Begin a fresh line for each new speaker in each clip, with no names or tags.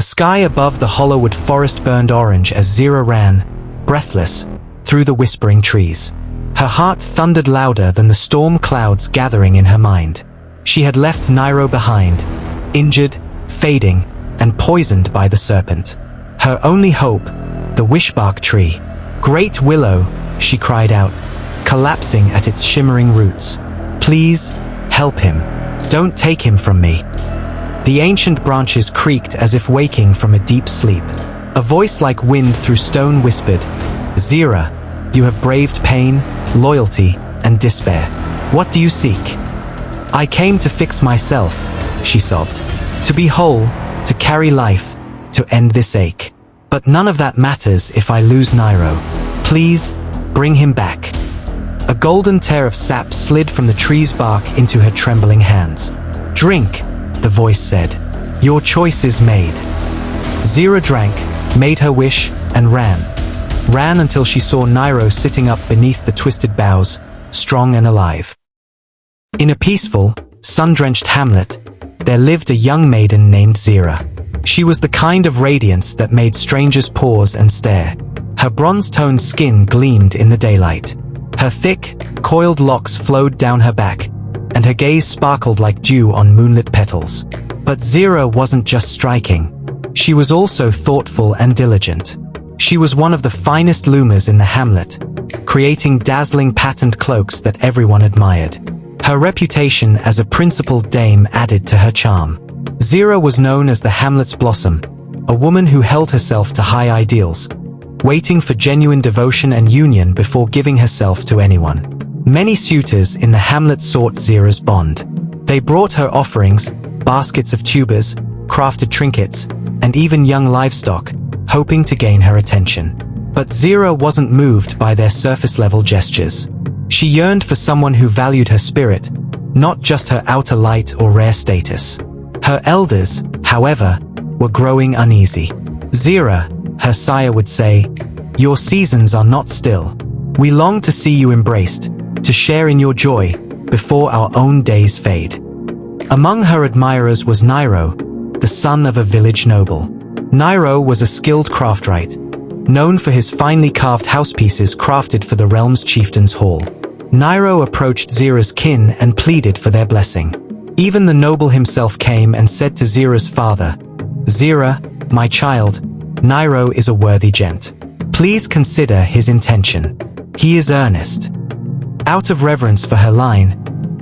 The sky above the Hollowwood forest burned orange as Zira ran, breathless, through the whispering trees. Her heart thundered louder than the storm clouds gathering in her mind. She had left Nairo behind, injured, fading, and poisoned by the serpent. Her only hope, the Wishbark Tree. "Great willow," she cried out, collapsing at its shimmering roots. "Please, help him. Don't take him from me." The ancient branches creaked as if waking from a deep sleep. A voice like wind through stone whispered, "Zira, you have braved pain, loyalty, and despair. What do you seek?" "I came to fix myself," she sobbed. "To be whole, to carry life, to end this ache. But none of that matters if I lose Nairo. Please, bring him back." A golden tear of sap slid from the tree's bark into her trembling hands. "Drink," the voice said. "Your choice is made." Zira drank, made her wish, and ran. Ran until she saw Nairo sitting up beneath the twisted boughs, strong and alive. In a peaceful, sun-drenched hamlet, there lived a young maiden named Zira. She was the kind of radiance that made strangers pause and stare. Her bronze-toned skin gleamed in the daylight. Her thick, coiled locks flowed down her back, and her gaze sparkled like dew on moonlit petals. But Zira wasn't just striking. She was also thoughtful and diligent. She was one of the finest loomers in the hamlet, creating dazzling patterned cloaks that everyone admired. Her reputation as a principled dame added to her charm. Zira was known as the hamlet's blossom, a woman who held herself to high ideals, waiting for genuine devotion and union before giving herself to anyone. Many suitors in the hamlet sought Zira's bond. They brought her offerings, baskets of tubers, crafted trinkets, and even young livestock, hoping to gain her attention. But Zira wasn't moved by their surface-level gestures. She yearned for someone who valued her spirit, not just her outer light or rare status. Her elders, however, were growing uneasy. "Zira," her sire would say, "your seasons are not still. We long to see you embraced, to share in your joy, before our own days fade." Among her admirers was Nairo, the son of a village noble. Nairo was a skilled craftwright, known for his finely carved housepieces crafted for the realm's chieftain's hall. Nairo approached Zira's kin and pleaded for their blessing. Even the noble himself came and said to Zira's father, "Zira, my child, Nairo is a worthy gent. Please consider his intention. He is earnest." Out of reverence for her line,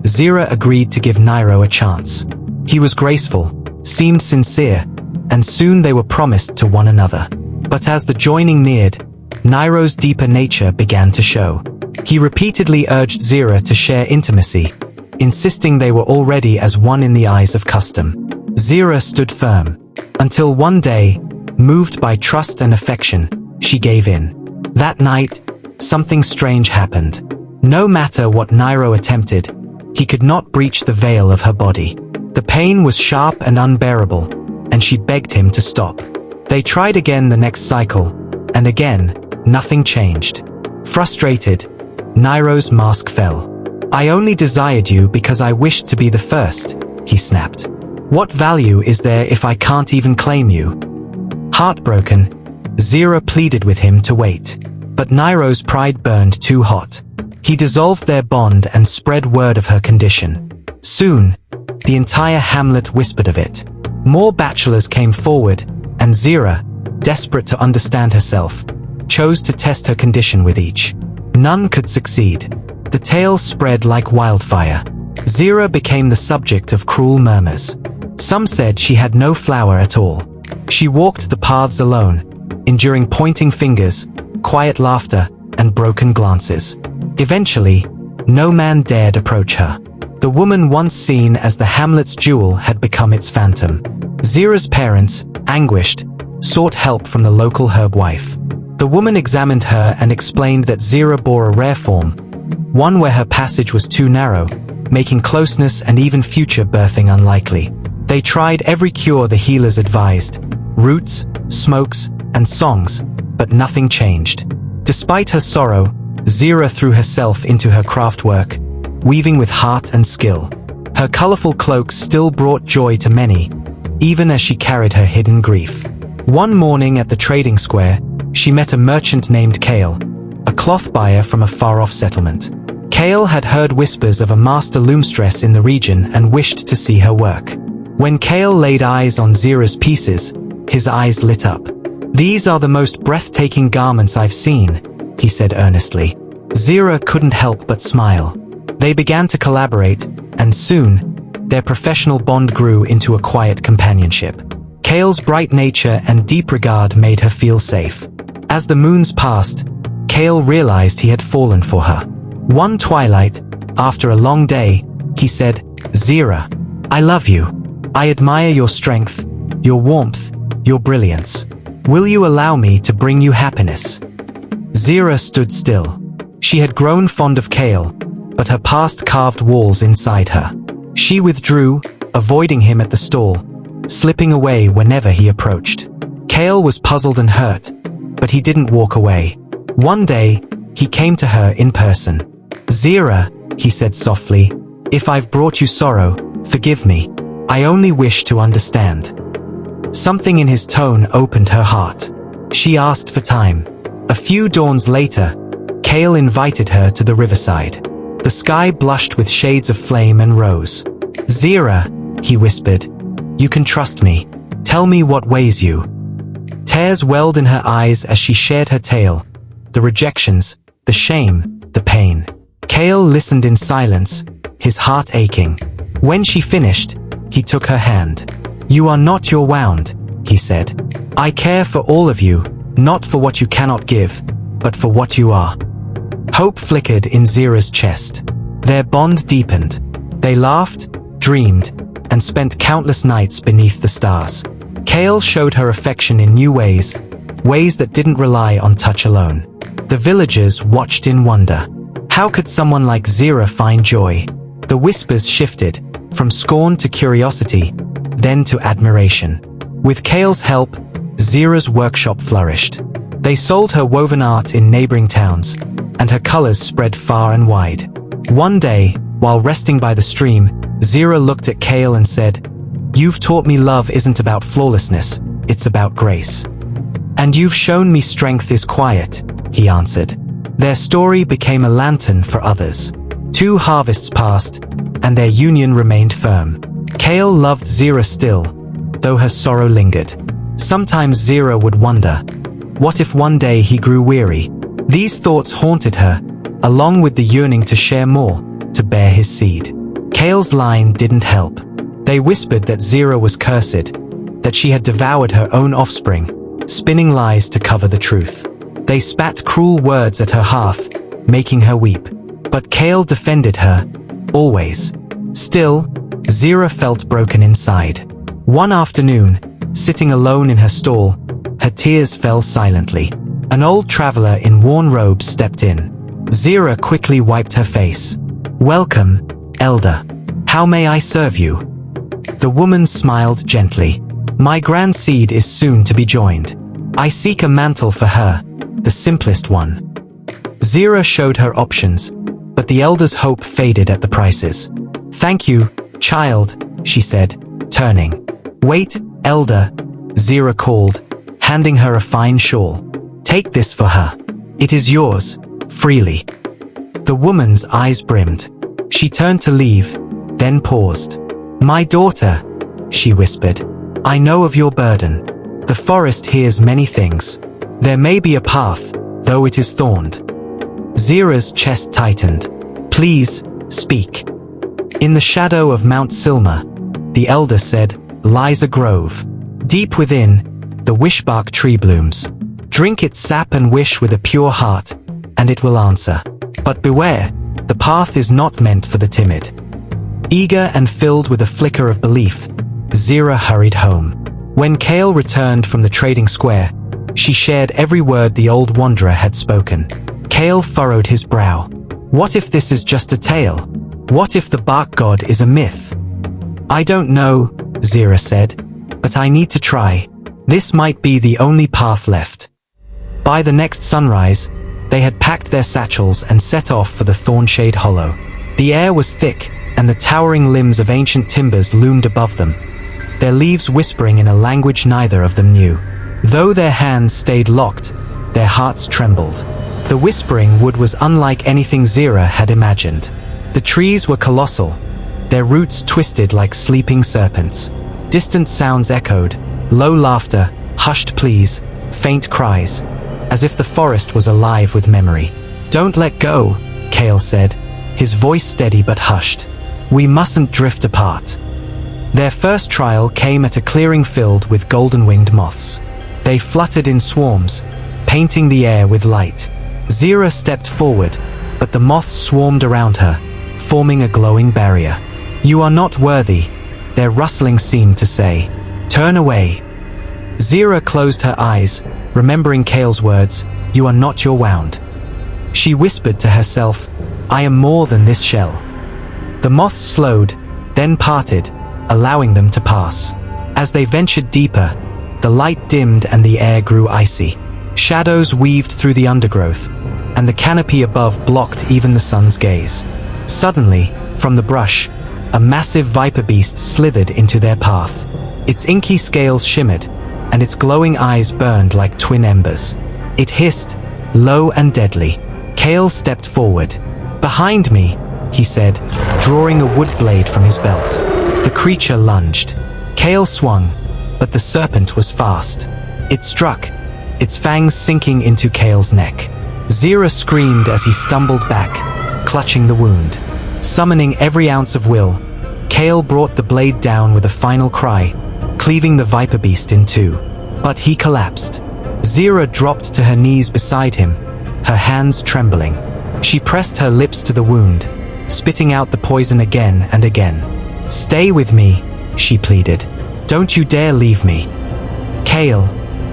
Zira agreed to give Nairo a chance. He was graceful, seemed sincere, and soon they were promised to one another. But as the joining neared, Nairo's deeper nature began to show. He repeatedly urged Zira to share intimacy, insisting they were already as one in the eyes of custom. Zira stood firm, until one day, moved by trust and affection, she gave in. That night, something strange happened. No matter what Nairo attempted, he could not breach the veil of her body. The pain was sharp and unbearable, and she begged him to stop. They tried again the next cycle, and again, nothing changed. Frustrated, Nairo's mask fell. "I only desired you because I wished to be the first," he snapped. "What value is there if I can't even claim you?" Heartbroken, Zira pleaded with him to wait. But Nairo's pride burned too hot. He dissolved their bond and spread word of her condition. Soon, the entire hamlet whispered of it. More bachelors came forward, and Zira, desperate to understand herself, chose to test her condition with each. None could succeed. The tale spread like wildfire. Zira became the subject of cruel murmurs. Some said she had no flower at all. She walked the paths alone, enduring pointing fingers, quiet laughter, and broken glances. Eventually, no man dared approach her. The woman once seen as the hamlet's jewel had become its phantom. Zira's parents, anguished, sought help from the local herb wife. The woman examined her and explained that Zira bore a rare form, one where her passage was too narrow, making closeness and even future birthing unlikely. They tried every cure the healers advised, roots, smokes, and songs, but nothing changed. Despite her sorrow, Zira threw herself into her craftwork, weaving with heart and skill. Her colorful cloaks still brought joy to many, even as she carried her hidden grief. One morning at the trading square, she met a merchant named Kael, a cloth buyer from a far-off settlement. Kael had heard whispers of a master loomstress in the region and wished to see her work. When Kael laid eyes on Zira's pieces, his eyes lit up. "These are the most breathtaking garments I've seen," he said earnestly. Zira couldn't help but smile. They began to collaborate, and soon, their professional bond grew into a quiet companionship. Kael's bright nature and deep regard made her feel safe. As the moons passed, Kael realized he had fallen for her. One twilight, after a long day, he said, "Zira, I love you. I admire your strength, your warmth, your brilliance. Will you allow me to bring you happiness?" Zira stood still. She had grown fond of Kael, but her past carved walls inside her. She withdrew, avoiding him at the stall, slipping away whenever he approached. Kael was puzzled and hurt, but he didn't walk away. One day, he came to her in person. "Zira," he said softly, "if I've brought you sorrow, forgive me. I only wish to understand." Something in his tone opened her heart. She asked for time. A few dawns later, Kael invited her to the riverside. The sky blushed with shades of flame and rose. "Zira," he whispered, "you can trust me. Tell me what weighs you." Tears welled in her eyes as she shared her tale, the rejections, the shame, the pain. Kael listened in silence, his heart aching. When she finished, he took her hand. "You are not your wound," he said. "I care for all of you, not for what you cannot give, but for what you are." Hope flickered in Zira's chest. Their bond deepened. They laughed, dreamed, and spent countless nights beneath the stars. Kael showed her affection in new ways, ways that didn't rely on touch alone. The villagers watched in wonder. How could someone like Zira find joy? The whispers shifted, from scorn to curiosity, then to admiration. With Kael's help, Zira's workshop flourished. They sold her woven art in neighboring towns, and her colors spread far and wide. One day, while resting by the stream, Zira looked at Kael and said, "You've taught me love isn't about flawlessness, it's about grace." "And you've shown me strength is quiet," he answered. Their story became a lantern for others. 2 harvests passed, and their union remained firm. Kael loved Zira still, though her sorrow lingered. Sometimes Zira would wonder, what if one day he grew weary? These thoughts haunted her, along with the yearning to share more, to bear his seed. Kael's line didn't help. They whispered that Zira was cursed, that she had devoured her own offspring, spinning lies to cover the truth. They spat cruel words at her hearth, making her weep. But Kael defended her, always. Still, Zira felt broken inside. One afternoon, sitting alone in her stall, her tears fell silently. An old traveler in worn robes stepped in. Zira quickly wiped her face. "Welcome, elder. How may I serve you?" The woman smiled gently. "My grand seed is soon to be joined. I seek a mantle for her, the simplest one." Zira showed her options, but the elder's hope faded at the prices. "Thank you, child," she said, turning. "Wait, elder," Zira called, handing her a fine shawl. "Take this for her. It is yours, freely." The woman's eyes brimmed. She turned to leave, then paused. "My daughter," she whispered, "I know of your burden. The forest hears many things. There may be a path, though it is thorned." Zira's chest tightened. "Please, speak." "In the shadow of Mount Silma," the elder said, "lies a grove. Deep within, the Wishbark Tree blooms. Drink its sap and wish with a pure heart, and it will answer. But beware, the path is not meant for the timid." Eager and filled with a flicker of belief, Zira hurried home. When Kael returned from the trading square, she shared every word the old wanderer had spoken. Kael furrowed his brow. What if this is just a tale? What if the bark god is a myth? "I don't know," Zira said, "but I need to try. This might be the only path left." By the next sunrise, they had packed their satchels and set off for the Thornshade Hollow. The air was thick, and the towering limbs of ancient timbers loomed above them. their leaves whispering in a language neither of them knew. Though their hands stayed locked, their hearts trembled. The whispering wood was unlike anything Zira had imagined. The trees were colossal, their roots twisted like sleeping serpents. Distant sounds echoed, low laughter, hushed pleas, faint cries, as if the forest was alive with memory. "Don't let go," Kael said, his voice steady but hushed. "We mustn't drift apart." Their first trial came at a clearing filled with golden-winged moths. They fluttered in swarms, painting the air with light. Zira stepped forward, but the moths swarmed around her, forming a glowing barrier. "You are not worthy," their rustling seemed to say. "Turn away." Zira closed her eyes, remembering Kael's words, "You are not your wound." She whispered to herself, "I am more than this shell." The moths slowed, then parted, allowing them to pass. As they ventured deeper, the light dimmed and the air grew icy. Shadows weaved through the undergrowth, and the canopy above blocked even the sun's gaze. Suddenly, from the brush, a massive viper beast slithered into their path. Its inky scales shimmered, and its glowing eyes burned like twin embers. It hissed, low and deadly. Kael stepped forward. "Behind me," he said, drawing a wood blade from his belt. The creature lunged. Kael swung, but the serpent was fast. It struck, its fangs sinking into Kael's neck. Zira screamed as he stumbled back, clutching the wound. Summoning every ounce of will, Kael brought the blade down with a final cry, cleaving the viper beast in two. But he collapsed. Zira dropped to her knees beside him, her hands trembling. She pressed her lips to the wound, spitting out the poison again and again. "Stay with me," she pleaded. "Don't you dare leave me." Kael,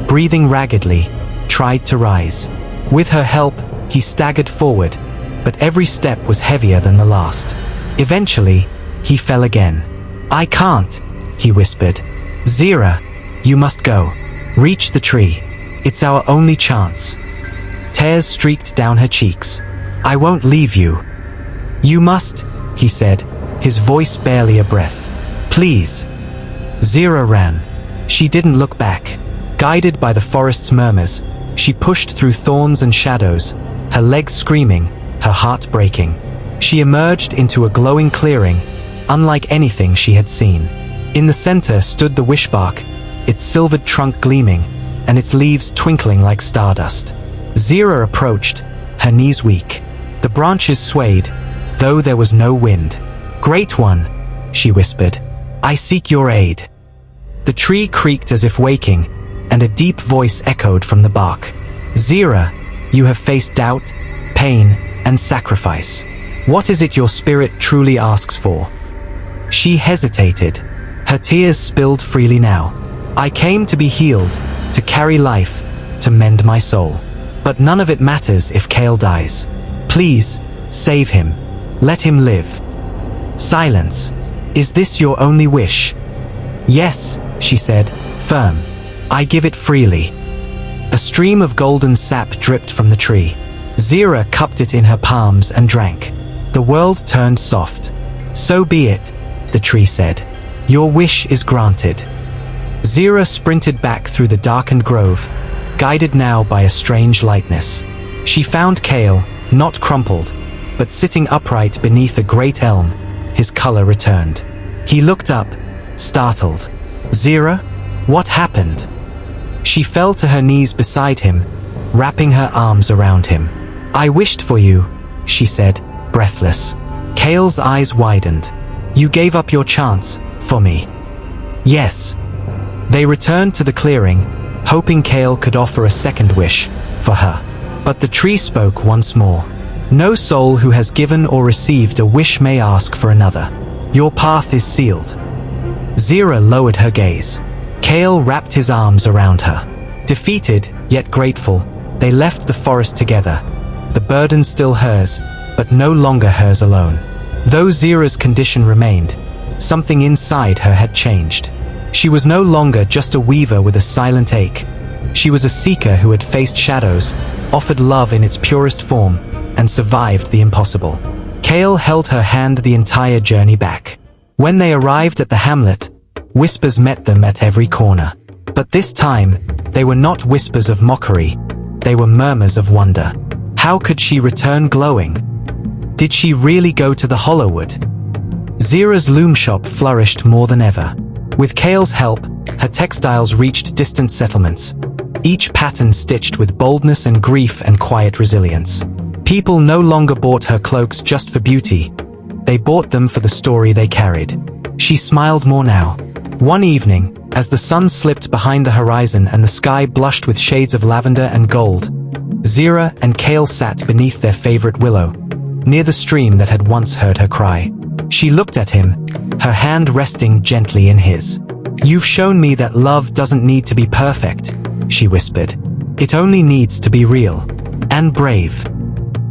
breathing raggedly, tried to rise. With her help, he staggered forward, but every step was heavier than the last. Eventually, he fell again. "I can't," he whispered. "Zira, you must go. Reach the tree. It's our only chance." Tears streaked down her cheeks. "I won't leave you." "You must," he said, his voice barely a breath. "Please." Zira ran. She didn't look back. Guided by the forest's murmurs, she pushed through thorns and shadows, her legs screaming, her heart breaking. She emerged into a glowing clearing, unlike anything she had seen. In the center stood the wishbark, its silvered trunk gleaming, and its leaves twinkling like stardust. Zira approached, her knees weak. The branches swayed, though there was no wind. "Great One," she whispered, "I seek your aid." The tree creaked as if waking, and a deep voice echoed from the bark. "Zira, you have faced doubt, pain, and sacrifice. What is it your spirit truly asks for?" She hesitated. Her tears spilled freely now. "I came to be healed, to carry life, to mend my soul. But none of it matters if Kael dies. Please, save him. Let him live." Silence. "Is this your only wish?" "Yes," she said, firm. "I give it freely." A stream of golden sap dripped from the tree. Zira cupped it in her palms and drank. The world turned soft. "So be it," the tree said. "Your wish is granted." Zira sprinted back through the darkened grove, guided now by a strange lightness. She found Kael, not crumpled, but sitting upright beneath a great elm, his color returned. He looked up, startled. "Zira, what happened?" She fell to her knees beside him, wrapping her arms around him. "I wished for you," she said, breathless. Kael's eyes widened. "You gave up your chance, for me." "Yes." They returned to the clearing, hoping Kael could offer a second wish, for her. But the tree spoke once more. "No soul who has given or received a wish may ask for another. Your path is sealed." Zira lowered her gaze. Kael wrapped his arms around her. Defeated, yet grateful, they left the forest together. The burden still hers, but no longer hers alone. Though Zira's condition remained, something inside her had changed. She was no longer just a weaver with a silent ache. She was a seeker who had faced shadows, offered love in its purest form, and survived the impossible. Kael held her hand the entire journey back. When they arrived at the hamlet, Whispers met them at every corner. But this time, they were not whispers of mockery. They were murmurs of wonder. How could she return glowing? Did she really go to the Hollowwood? Zira's loom shop flourished more than ever. With Kael's help, her textiles reached distant settlements, each pattern stitched with boldness and grief and quiet resilience. People no longer bought her cloaks just for beauty. They bought them for the story they carried. She smiled more now. One evening, as the sun slipped behind the horizon and the sky blushed with shades of lavender and gold, Zira and Kael sat beneath their favorite willow, near the stream that had once heard her cry. She looked at him, her hand resting gently in his. "You've shown me that love doesn't need to be perfect," she whispered. "It only needs to be real. And brave."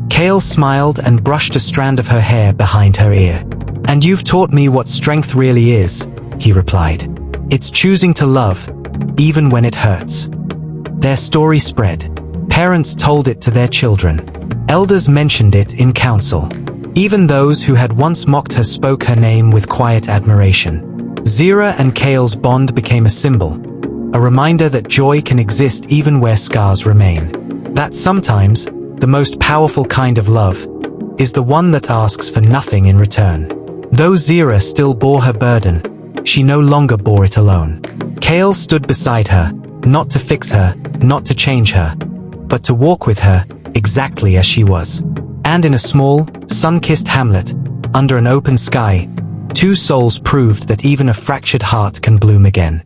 Kael smiled and brushed a strand of her hair behind her ear. "And you've taught me what strength really is," he replied. "It's choosing to love, even when it hurts." Their story spread. Parents told it to their children. Elders mentioned it in council. Even those who had once mocked her spoke her name with quiet admiration. Zira and Kael's bond became a symbol, a reminder that joy can exist even where scars remain. That sometimes, the most powerful kind of love is the one that asks for nothing in return. Though Zira still bore her burden, she no longer bore it alone. Kael stood beside her, not to fix her, not to change her, but to walk with her exactly as she was. And in a small, sun-kissed hamlet, under an open sky, two souls proved that even a fractured heart can bloom again.